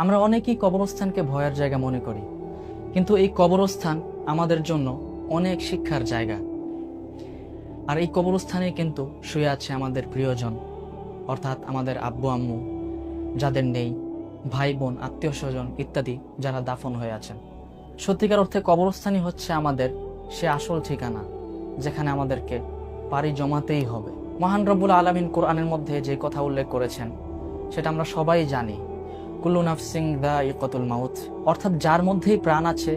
আমরা অনেকেই কবরস্থানকে ভয়ের জায়গা মনে করি, কিন্তু এই কবরস্থান আমাদের জন্য অনেক শিক্ষার জায়গা। আর এই কবরস্থানে কিন্তু শুয়ে আছে আমাদের প্রিয়জন, অর্থাৎ আমাদের আব্বু আম্মু যাদের নেই, ভাই বোন, আত্মীয় স্বজন ইত্যাদি যারা দাফন হয়ে আছেন। সত্যিকার অর্থে কবরস্থানই হচ্ছে আমাদের সে আসল ঠিকানা, যেখানে আমাদেরকে পাড়ি জমাতেই হবে। মহান রব্বুল আলামিন কোরআনের মধ্যে যে কথা উল্লেখ করেছেন সেটা আমরা সবাই জানি, কুল্লু নাফসিন যায়িকাতুল মাউত, অর্থাৎ যার মধ্যেই প্রাণ আছে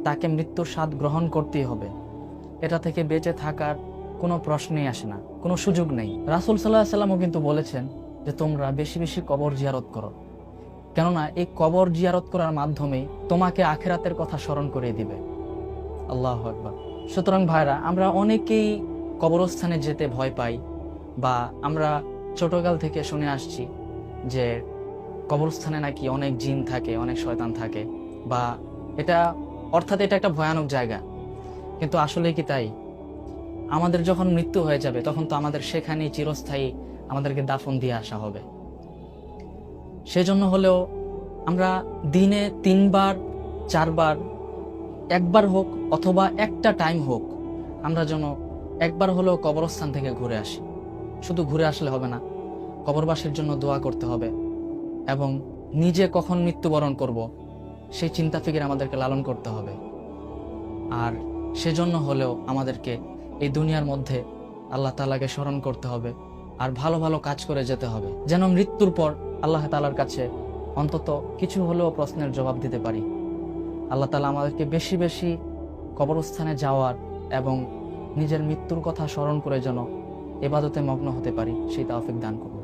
তাকে মৃত্যুর স্বাদ গ্রহণ করতেই হবে। এটা থেকে বেঁচে থাকার কোনো প্রশ্নই আসে না, কোনো সুযোগ নেই। রাসূল সাল্লাল্লাহু আলাইহি সাল্লামও কিন্তু বলেছেন যে তোমরা বেশি বেশি কবর জিয়ারত করো, কেননা এই কবর জিয়ারত করার মাধ্যমেই তোমাকে আখিরাতের কথা স্মরণ করিয়ে দিবে। আল্লাহু আকবার। সুতরাং ভাইরা, আমরা অনেকেই কবরস্থানে যেতে ভয় পাই, বা আমরা ছোটকাল থেকে শুনে আসছি যে কবরস্থানে নাকি অনেক জিন থাকে, অনেক শয়তান থাকে, বা এটা অর্থাৎ এটা একটা ভয়ানক জায়গা। কিন্তু আসলে কি তাই? আমাদের যখন মৃত্যু হয়ে যাবে তখন তো আমাদের সেখানেই চিরস্থায়ী আমাদেরকে দাফন দিয়ে আসা হবে। সেজন্য হলেও আমরা দিনে 3 বার 4 বার, একবার হোক অথবা একটা টাইম হোক, আমরা যেন একবার হলেও কবরস্থান থেকে ঘুরে আসি। শুধু ঘুরে আসলে হবে না, কবরবাসীর জন্য দোয়া করতে হবে, এবং নিজে কখন মৃত্যুবরণ করব সেই চিন্তা ফিকির আমাদেরকে লালন করতে হবে। আর সেজন্য হলেও আমাদেরকে এই দুনিয়ার মধ্যে আল্লাহ তাআলাকে স্মরণ করতে হবে, আর ভালো ভালো কাজ করে যেতে হবে, যেন মৃত্যুর পর আল্লাহ তাআলার কাছে অন্তত কিছু হলেও প্রশ্নের জবাব দিতে পারি। আল্লাহ তাআলা আমাদেরকে বেশি বেশি কবরস্থানে যাওয়ার এবং নিজের মৃত্যুর কথা স্মরণ করে যেন ইবাদতে মগ্ন হতে পারি, সেই তৌফিক দান করুন।